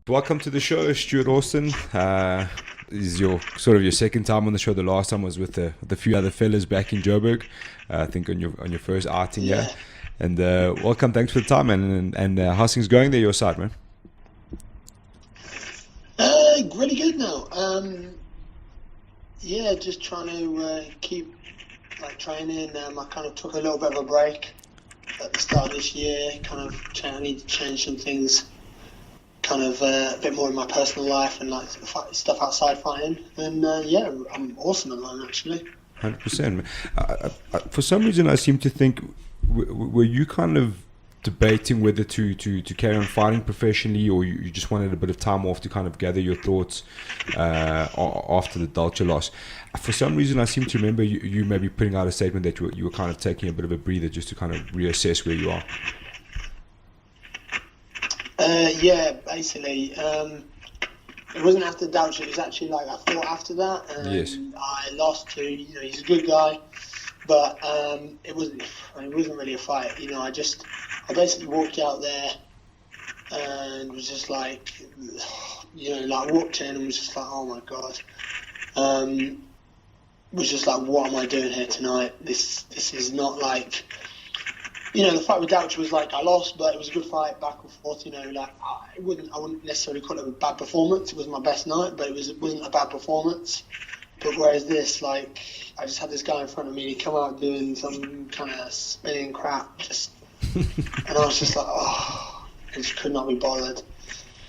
Welcome to the show, Stuart Austin. This is your second time on the show. The last time was with a few other fellas back in Joburg. I think on your first outing, yeah. Yeah, And welcome. Thanks for the time, man. And how's things going there, your side, man? really good now. Yeah, just trying to keep training. I kind of took a little bit of a break at the start of this year. I need to change some things, a bit more in my personal life and stuff outside fighting. And yeah, I'm awesome at the moment actually. 100%. Man. For some reason, I seem to think were you kind of debating whether to carry on fighting professionally, or you just wanted a bit of time off to kind of gather your thoughts after the Dulce loss. For some reason, I seem to remember you maybe putting out a statement that you were kind of taking a bit of a breather just to kind of reassess where you are. Yeah, basically. It wasn't after Dulce, it was actually I fought after that, Yes. and I lost to, he's a good guy, but it wasn't really a fight. I basically walked out there and was just walked in and was just like, oh my God. Was just like, what am I doing here tonight? This is not the fight with Douch was I lost, but it was a good fight, back and forth. I wouldn't necessarily call it a bad performance. It wasn't my best night, but it wasn't a bad performance. But whereas this, I just had this guy in front of me, and he come out doing some kind of spinning crap, and I was just like, oh, I just could not be bothered.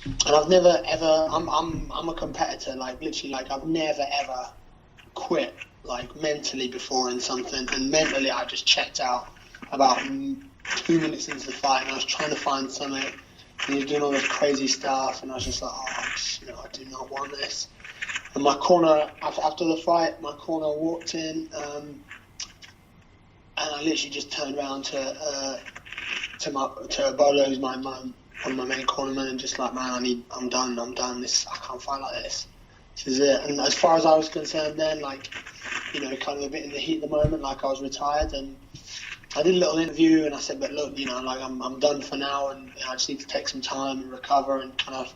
And I've never ever, I'm a competitor, literally, I've never ever quit, mentally before in something, and mentally I just checked out about 2 minutes into the fight, and I was trying to find something, and he was doing all this crazy stuff, and I was just like, I do not want this. And my corner, after the fight, my corner walked in, and I literally just turned around to Bolo, who's one of my main cornermen, and just like, man, I'm done. I can't fight like this. This is it. And as far as I was concerned then, kind of a bit in the heat of the moment, I was retired, and I did a little interview, and I said, but look, I'm done for now, and I just need to take some time and recover and kind of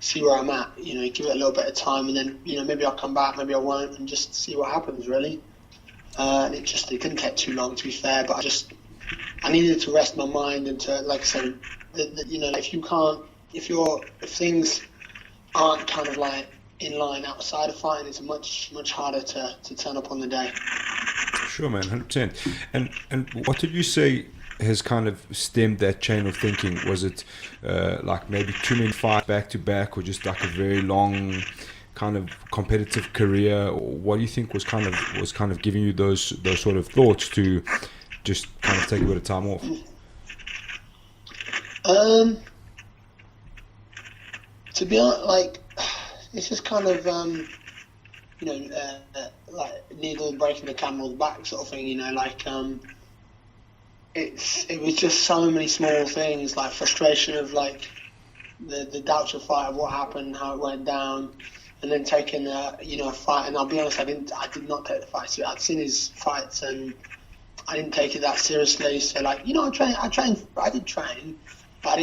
see where I'm at. Give it a little bit of time, and then maybe I'll come back, maybe I won't, and just see what happens really. And it didn't take too long, to be fair, but I needed to rest my mind and to, like I said, if things aren't kind of in line outside of fighting, it's much harder to turn up on the day. Sure, man, 100%. And what did you say has kind of stemmed that chain of thinking? Was it maybe too many fights back to back, or just a very long kind of competitive career? Or what do you think was kind of giving you those sort of thoughts to just kind of take a bit of time off? To be honest, it's just kind of needle breaking the camel's back sort of thing. It was just so many small things, frustration of the Doucher fight, of what happened, how it went down, and then taking a fight. And I'll be honest, I did not take the fight seriously. I'd seen his fights and I didn't take it that seriously. So I did train, but I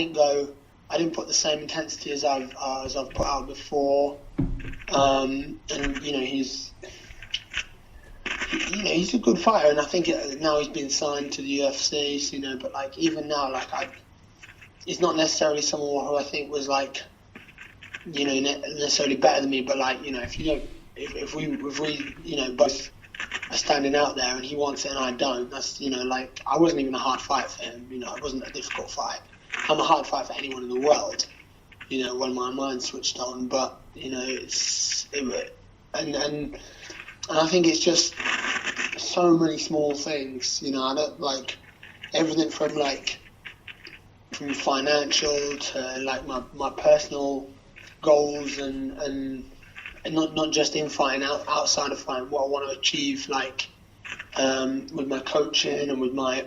didn't put the same intensity as I've put out before. And he's a good fighter, and I think now he's been signed to the UFC. But even now, he's not necessarily someone who I think was necessarily better than me. But if we both are standing out there, and he wants it and I don't, that's I wasn't even a hard fight for him. It wasn't a difficult fight. I'm a hard fight for anyone in the world. When my mind switched on, but and I think it's just so many small things. I don't everything from financial to my personal goals and not just in fighting, outside of fighting, what I want to achieve with my coaching and with my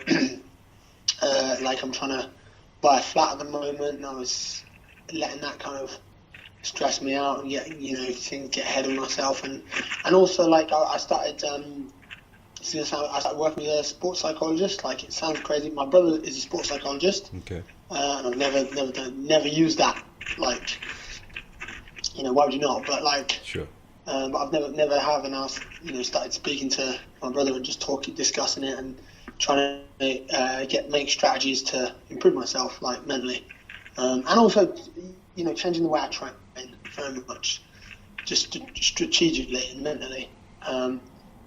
I'm trying to buy a flat at the moment, and I was letting that kind of stress me out and get ahead of myself, and also I started I started working with a sports psychologist. It sounds crazy, my brother is a sports psychologist. Okay. And I've never used that why would you not? But like, Sure. but I've never have, and I started speaking to my brother and just discussing it and trying to make strategies to improve myself, like mentally, and also changing the way I train very much, just strategically and mentally.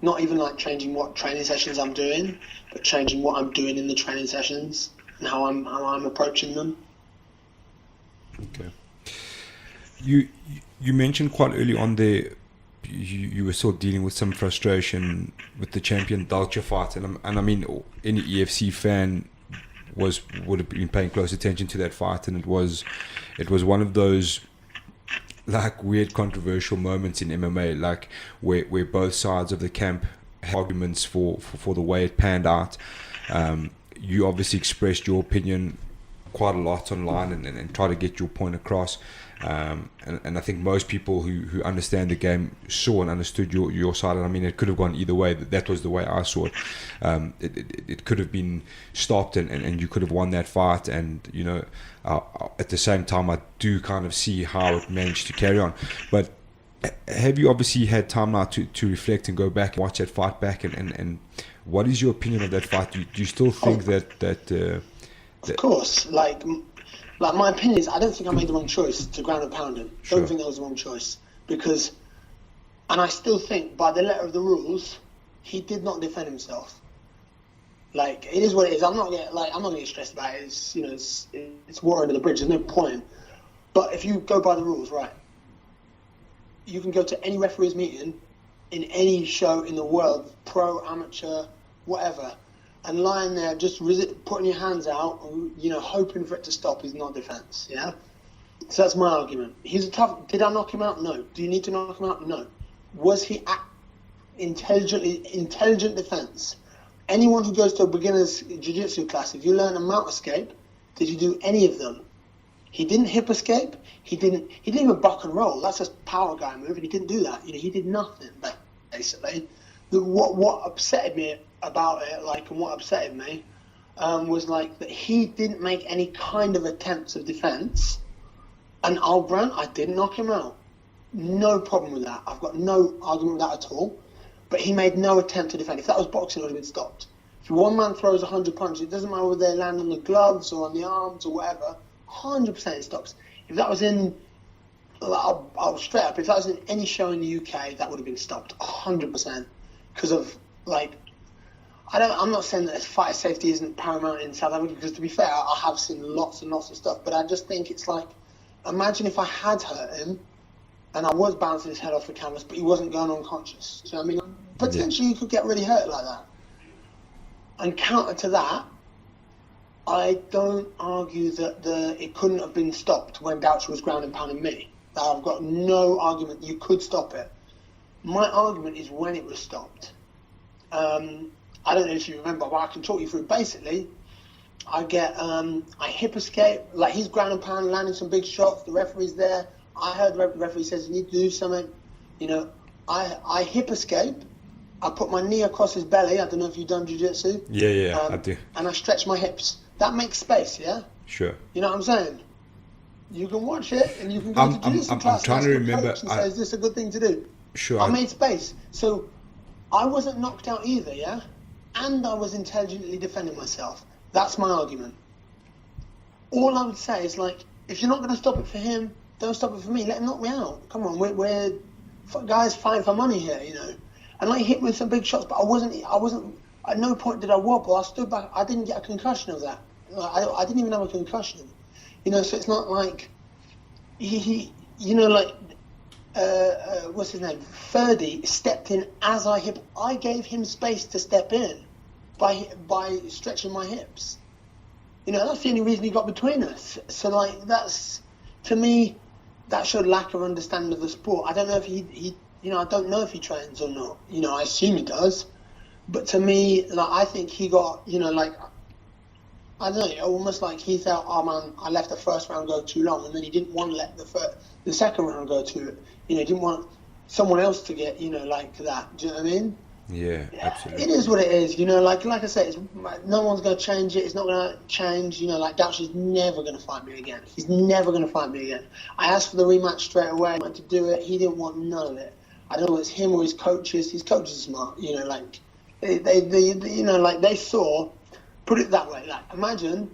Not even like changing what training sessions I'm doing, but changing what I'm doing in the training sessions and how I'm approaching them. Okay. You mentioned quite early on there you were still dealing with some frustration with the champion Dalcha fight, and I mean any EFC fan would have been paying close attention to that fight, and it was one of those like weird controversial moments in MMA, like where both sides of the camp had arguments for the way it panned out. You obviously expressed your opinion quite a lot online and try to get your point across. And I think most people who understand the game saw and understood your side. And I mean, it could have gone either way. That was the way I saw it. It could have been stopped and you could have won that fight. And, at the same time, I do kind of see how it managed to carry on. But have you obviously had time now to reflect and go back and watch that fight back? And what is your opinion of that fight? Do you still think that of course, like my opinion is, I don't think I made the wrong choice to ground and pound him. Sure. Don't think that was the wrong choice because, and I still think by the letter of the rules, he did not defend himself. Like, it is what it is. I'm not getting stressed about it. It's water under the bridge. There's no point. But if you go by the rules, right, you can go to any referee's meeting in any show in the world, pro, amateur, whatever. And lying there, just putting your hands out, hoping for it to stop is not defence, yeah? So that's my argument. Did I knock him out? No. Do you need to knock him out? No. Was he intelligent defence? Anyone who goes to a beginner's jiu-jitsu class, if you learn a mount escape, did you do any of them? He didn't hip escape. He didn't even buck and roll. That's a power guy move, and he didn't do that. He did nothing, basically. What upset me about it, and what upset me, was that he didn't make any kind of attempts of defence, and I'll grant I didn't knock him out. No problem with that. I've got no argument with that at all. But he made no attempt to defend. If that was boxing, it would have been stopped. If one man throws 100 punches, it doesn't matter whether they land on the gloves or on the arms or whatever, 100% it stops. If that was in, I'll straight up, if that was in any show in the UK, that would have been stopped, 100%. Because of, I'm not saying that fighter safety isn't paramount in South Africa, because to be fair, I have seen lots and lots of stuff, but I just think it's imagine if I had hurt him, and I was bouncing his head off the canvas, but he wasn't going unconscious. Do you know what I mean? Potentially you could get really hurt like that. And counter to that, I don't argue that it couldn't have been stopped when Doucher was ground and pounding me. I've got no argument you could stop it. My argument is when it was stopped. I don't know if you remember, but I can talk you through. Basically, I hip escape, he's ground and pound, landing some big shots, the referee's there. I heard the referee says you need to do something. I hip escape. I put my knee across his belly. I don't know if you've done jiu-jitsu. Yeah, I do. And I stretch my hips. That makes space, yeah? Sure. You know what I'm saying? You can watch it and you can go to jiu-jitsu class. I'm trying to remember. And say, is this a good thing to do? Sure. I made space. So I wasn't knocked out either, yeah? And I was intelligently defending myself. That's my argument. All I would say is, if you're not going to stop it for him, don't stop it for me. Let him knock me out. Come on, we're guys fighting for money here, And he hit me with some big shots, but I wasn't. At no point did I wobble. I stood back. I didn't get a concussion of that. I didn't even have a concussion. So it's not like what's his name? Ferdy stepped in as I hip. I gave him space to step in by stretching my hips. That's the only reason he got between us. So that's, to me, that showed lack of understanding of the sport. I don't know if he I don't know if he trains or not. I assume he does. But to me, I think he got, I don't know, almost like he felt, oh man, I let the first round go too long, and then he didn't want to let the second round go too, he didn't want someone else to get, like that. Do you know what I mean? Yeah, It is absolutely. what it is, like I said, no one's going to change it. It's not going to change, like Dutch never going to fight me again. He's never going to fight me again. I asked for the rematch straight away. I wanted to do it. He didn't want none of it. I don't know if it's him or his coaches. His coaches are smart, like like they saw, put it that way, like imagine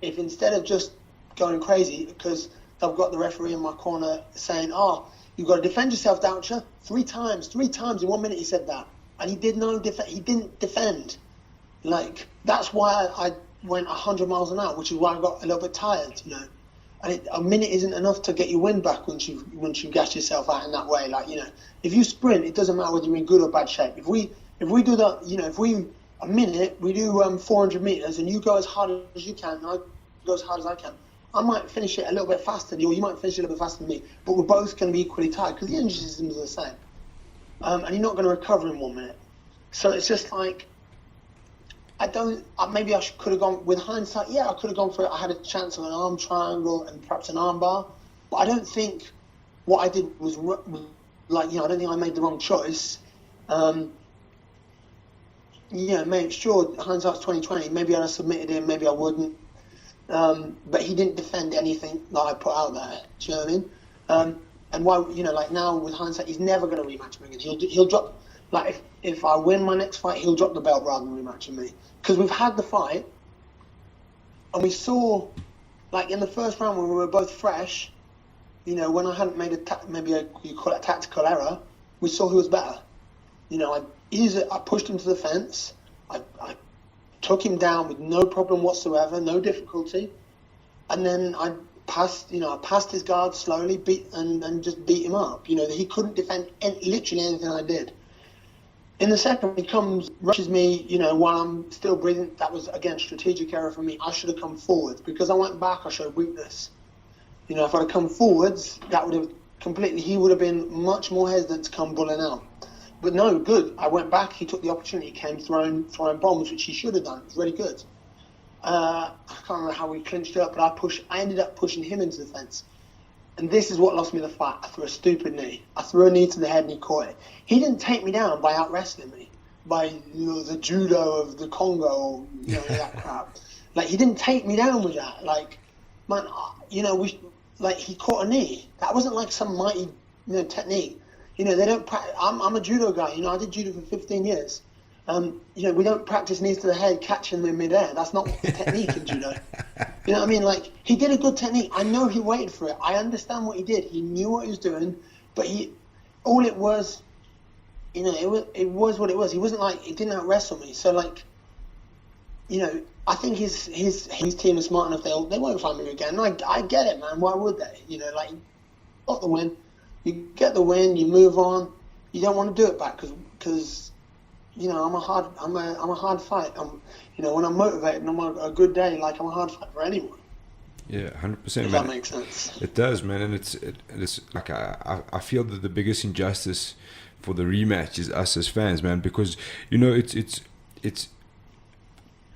if instead of just going crazy because I've got the referee in my corner saying, "Oh, you've got to defend yourself, Doucher." Three times in 1 minute he said that, and he did no he didn't defend. Like that's why I went 100 miles an hour, which is why I got a little bit tired. And a minute isn't enough to get your wind back once you gas yourself out in that way. Like if you sprint, it doesn't matter whether you're in good or bad shape. If we do that, if we a minute we do 400 meters and you go as hard as you can, and I go as hard as I can. I might finish it a little bit faster than you, or you might finish it a little bit faster than me, but we're both going to be equally tired because the energy systems are the same. And you're not going to recover in 1 minute. So it's just like, maybe I could have gone, with hindsight, yeah, I could have gone for it. I had a chance of an arm triangle and perhaps an arm bar, but I don't think what I did was I don't think I made the wrong choice. Sure, hindsight's 2020. Maybe I'd have submitted him, maybe I wouldn't. But he didn't defend anything that I put out there. Do you know what I mean? And why, now with hindsight, he's never going to rematch me again. He'll drop, like if I win my next fight, he'll drop the belt rather than rematching me. Because we've had the fight, and we saw, like in the first round when we were both fresh, when I hadn't made you call it a tactical error, we saw who was better. I pushed him to the fence. I took him down with no problem whatsoever, no difficulty, and then I passed his guard slowly, and just beat him up. He couldn't defend literally anything I did. In the second, he rushes me, while I'm still breathing. That was again strategic error for me. I should have come forwards because I went back. I showed weakness. If I'd have come forwards, that would have he would have been much more hesitant to come bulling out. But no, good. I went back. He took the opportunity. He came throwing bombs, which he should have done. It was really good. I can't remember how we clinched it up, but I ended up pushing him into the fence. And this is what lost me the fight. I threw a stupid knee. I threw a knee to the head and he caught it. He didn't take me down by out-wrestling me, by the judo of the Congo, or that crap. Like, he didn't take me down with that. Like, man, he caught a knee. That wasn't like some mighty technique. They don't practice. I'm a judo guy. I did judo for 15 years. We don't practice knees to the head, catching them in midair. That's not the technique in judo. You know what I mean? Like, he did a good technique. I know he waited for it. I understand what he did. He knew what he was doing, but all it was, it was what it was. He wasn't like, he didn't out wrestle me. So like, I think his team is smart enough. They won't find me again. I get it, man. Why would they? You got the win. You get the win. You move on. You don't want to do it back because I'm a hard fight. When I'm motivated and I'm on a good day, like I'm a hard fight for anyone. Yeah, 100%, If man. that makes sense. It does, man, and it's like I feel that the biggest injustice for the rematch is us as fans, man, because it's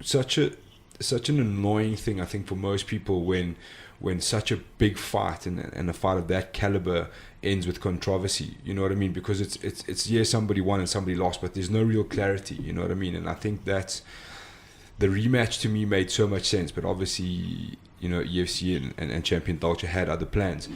such an annoying thing, I think, for most people when such a big fight and a fight of that caliber ends with controversy. You know what I mean? Because it's yeah, somebody won and somebody lost, but there's no real clarity. You know what I mean? And I think that's the rematch to me made so much sense. But obviously, EFC and Champion Dolce had other plans,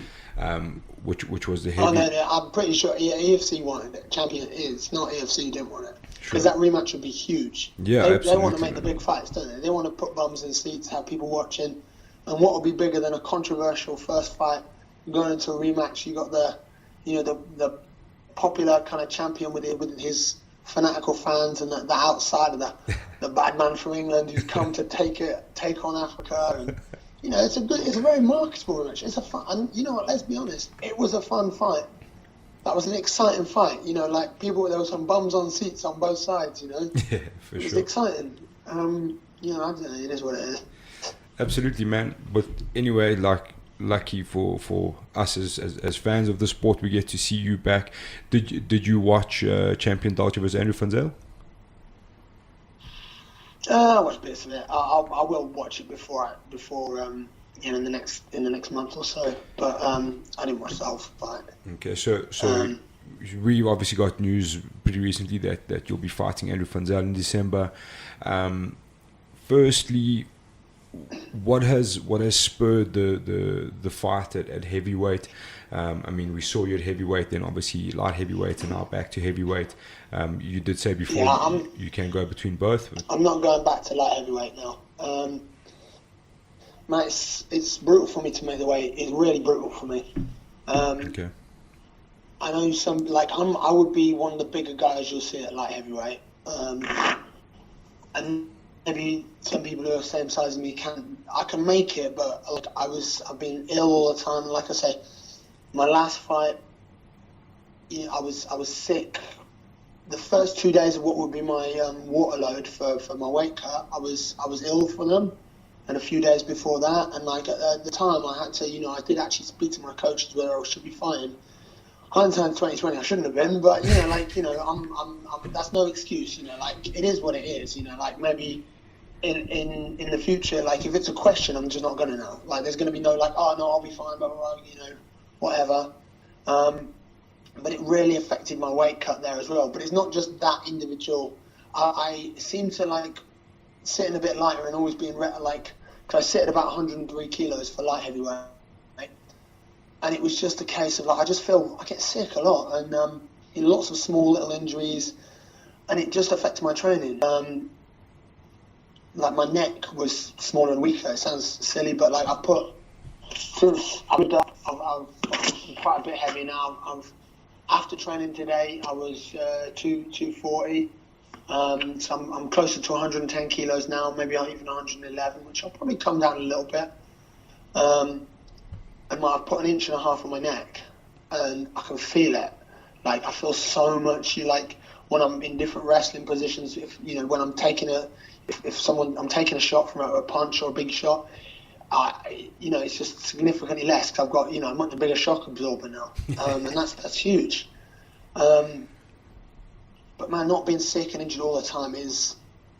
which was the heavy. Oh no, I'm pretty sure EFC wanted it. Champion is not EFC didn't want it because that rematch would be huge. Yeah, they absolutely. want to make the big fights, don't they? They want to put bums in seats, have people watching. And what would be bigger than a controversial first fight going into a rematch? You got the popular kind of champion with his fanatical fans, and the outsider, the bad man from England who's come to take on Africa. And it's a very marketable rematch. It's a fun, and you know what? Let's be honest, it was a fun fight. That was an exciting fight. Like there were some bums on seats on both sides. Yeah, for it was sure. exciting. I don't know. It is what it is. Absolutely, man. But anyway, lucky for us as fans of the sport, we get to see you back. Did you watch Champion Dolce vs Andrew Funzel? I watched bits of it. I will watch it before in the next month or so. But I didn't watch the whole fight. Okay, so we obviously got news pretty recently that you'll be fighting Andrew Funzel in December. Firstly, what has spurred the fight at heavyweight? I mean, we saw you at heavyweight, then obviously light heavyweight, and now back to heavyweight. You did say before you can go between both. I'm not going back to light heavyweight now. Man, it's brutal for me to make the weight. It's really brutal for me. Okay. I know I would be one of the bigger guys you'll see at light heavyweight. And maybe some people who are the same size as me I can make it, but like I've been ill all the time. Like I say, my last fight, I was sick. The first 2 days of what would be my water load for my weight cut, I was ill for them, and a few days before that, and like at the time I had to, I did actually speak to my coaches whether I should be fighting. Hindsight 2020, I shouldn't have been, but I'm that's no excuse. Like it is what it is. Like maybe in the future, like if it's a question, I'm just not gonna know. Like there's gonna be no like, oh no, I'll be fine, blah blah blah, whatever. But it really affected my weight cut there as well. But it's not just that individual. I seem to like sitting a bit lighter and always being like, cause I sit at about 103 kilos for light heavyweight. And it was just a case of like, I get sick a lot and lots of small little injuries, and it just affected my training. Like my neck was smaller and weaker. It sounds silly, but like I'm quite a bit heavy now. After training today, I was 240. So I'm closer to 110 kilos now, maybe even 111, which I'll probably come down a little bit. And I've put 1.5 inches on my neck, and I can feel it. Like I feel so much. When I'm in different wrestling positions, when I'm taking I'm taking a shot from a punch or a big shot, it's just significantly less because I've got, I'm much a bigger shock absorber now, and that's huge. But man, not being sick and injured all the time is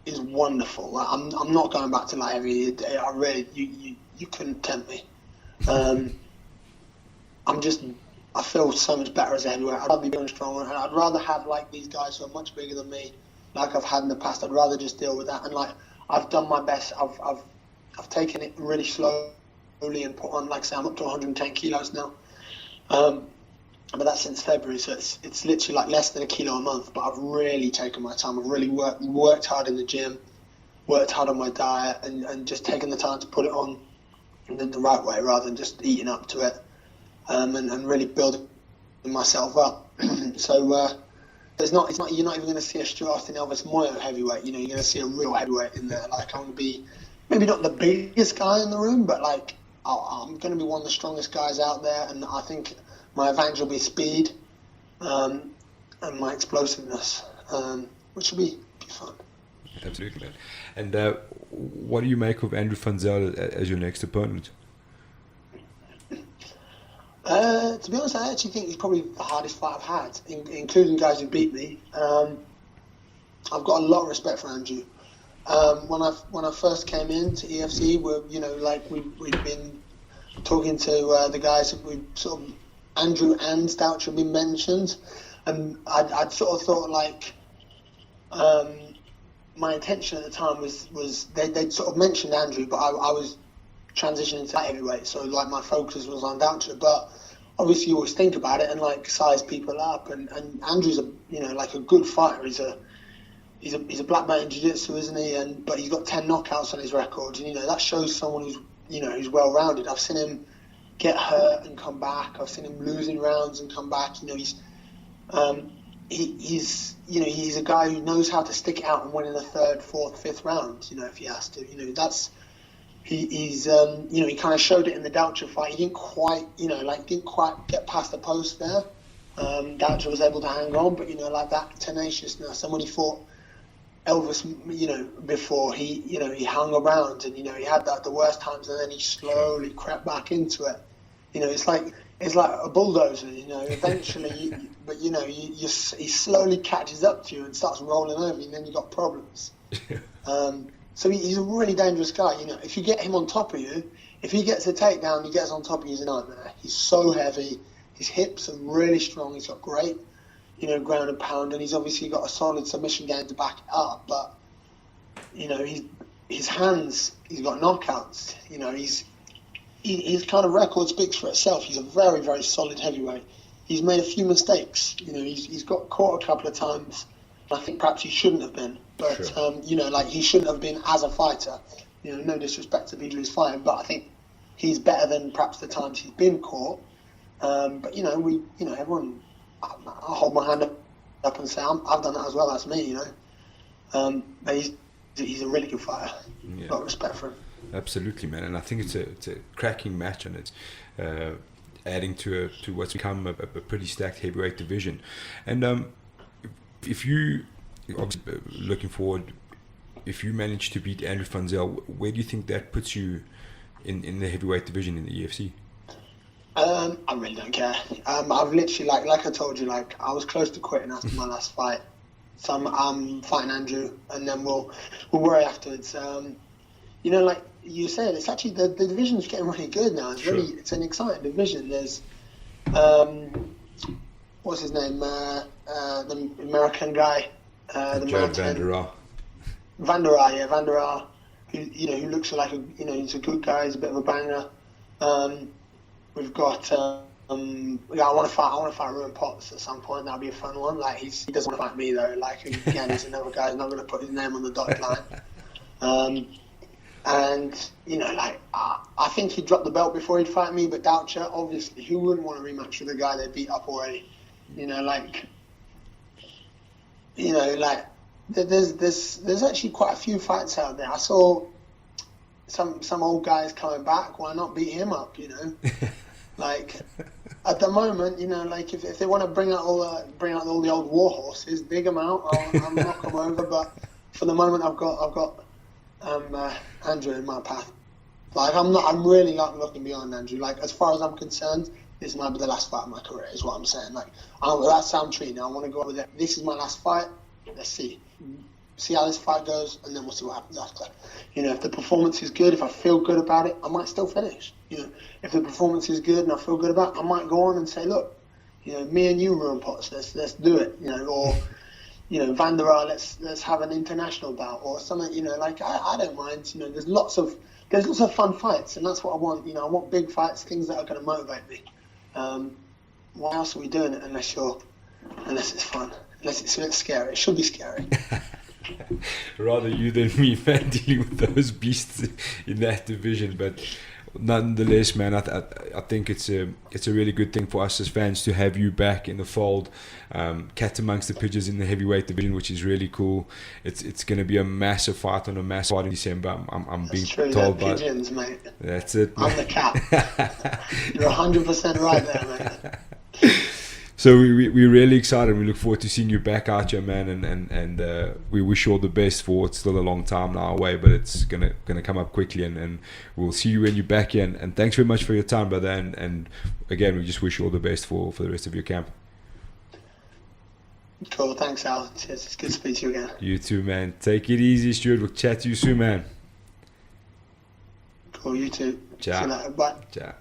wonderful. Like, I'm not going back to light heavy. I really, you couldn't tempt me. I feel so much better as a heavyweight. I'd rather be doing stronger, and I'd rather have like these guys who are much bigger than me, like I've had in the past. I'd rather just deal with that. And like I've done my best. I've taken it really slowly and put on, like I say, I'm up to 110 kilos now. But that's since February, so it's literally like less than a kilo a month. But I've really taken my time. I've really worked hard in the gym, worked hard on my diet, and just taken the time to put it on the right way rather than just eating up to it, and really building myself up. So you're not even going to see a Stuart Austin Elvis Moyo heavyweight. You're going to see a real heavyweight in there. Like I'm going to be maybe not the biggest guy in the room, but like I'm going to be one of the strongest guys out there. And I think my advantage will be speed and my explosiveness, which will be fun. Absolutely, man. And what do you make of Andrew Funzel as your next opponent? To be honest, I actually think he's probably the hardest fight I've had, including guys who beat me. I've got a lot of respect for Andrew. When I first came into EFC, we'd been talking to the guys. We sort of Andrew and Stouch had been mentioned, and I'd sort of thought like. My intention at the time was they'd sort of mentioned Andrew, but I was transitioning to heavyweight, so like my focus was on Doucher. But obviously you always think about it and like size people up, and Andrew's like a good fighter. He's a black belt in jiu-jitsu, isn't he? But he's got 10 knockouts on his record, and that shows someone who's well rounded. I've seen him get hurt and come back. I've seen him losing rounds and come back. He's a guy who knows how to stick it out and win in the third, fourth, fifth round. If he has to, he kind of showed it in the Doucher fight. He didn't quite get past the post there. Doucher was able to hang on, but like that tenaciousness. And when he fought Elvis, before he hung around and he had that at the worst times, and then he slowly crept back into it. It's like a bulldozer. Eventually, but he slowly catches up to you and starts rolling over you, and then you got problems. So he's a really dangerous guy. If you get him on top of you, if he gets a takedown, he gets on top of you, he's a nightmare. He's so heavy. His hips are really strong. He's got great ground and pound, and he's obviously got a solid submission game to back it up. But his hands, he's got knockouts. His kind of record speaks for itself. He's a very, very solid heavyweight. He's made a few mistakes. He's got caught a couple of times. I think perhaps he shouldn't have been. But, Sure. He shouldn't have been as a fighter. No disrespect to people who's fighting, but I think he's better than perhaps the times he's been caught. But, everyone, I hold my hand up and say, I've done that as well. That's me, But he's a really good fighter. Yeah. Got respect for him. Absolutely, man, and I think it's a cracking match, and it's adding to what's become a pretty stacked heavyweight division. And if you obviously looking forward, if you manage to beat Andrew Funzel, where do you think that puts you in the heavyweight division in the UFC? I really don't care. I've literally like I told you, I was close to quitting after my last fight, so I'm fighting Andrew, and then we'll worry afterwards. Like you said, it's actually the division's getting really good now. It's Sure. it's an exciting division. There's what's his name, the American guy, the Jared mountain. Van der Aa. Van der Aa, who looks like he's a good guy. He's a bit of a banger. We've got I want to fight Ruben Potts at some point. That'll be a fun one. He doesn't want to fight me though. Again, he's another guy who's not going to put his name on the dotted line. And I think he'd drop the belt before he'd fight me. But Doucher, obviously, who wouldn't want to rematch with a guy they beat up already? There's actually quite a few fights out there. I saw some old guys coming back. Why not beat him up? At the moment, if they want to bring out all the old war horses, dig them out. I'll knock them over. But for the moment, I've got Andrew in my path. I'm really not looking beyond Andrew. As far as I'm concerned, this might be the last fight of my career. Is what I'm saying. That's how I'm treating it. I want to go with it. This is my last fight. Let's see how this fight goes, and then we'll see what happens after. If the performance is good, if I feel good about it, I might still finish. If the performance is good and I feel good about it, I might go on and say, look, me and you, Ruben Potts, let's do it. Or Van der Aa, let's have an international bout or something. I don't mind. There's lots of fun fights, and that's what I want. I want big fights, things that are going to motivate me. Why else are we doing it unless it's fun? Unless it's a bit scary. It should be scary. Rather you than me, man, dealing with those beasts in that division. But nonetheless, man, I think it's a really good thing for us as fans to have you back in the fold. Cat amongst the pigeons in the heavyweight division, which is really cool. It's going to be a massive fight on a massive fight in December. I'm being told by pigeons, mate. That's it. Man. I'm the cat. You're 100% right there, mate. So we're really excited. We look forward to seeing you back out here, man, and we wish you all the best for it's still a long time now away, but it's gonna come up quickly, and we'll see you when you're back here. And thanks very much for your time, brother. And again, we just wish you all the best for the rest of your camp. Cool, thanks, Al. Cheers. It's good to speak to you again. You too, man. Take it easy, Stuart. We'll chat to you soon, man. Cool, you too. Ciao. See you later. Bye. Ciao.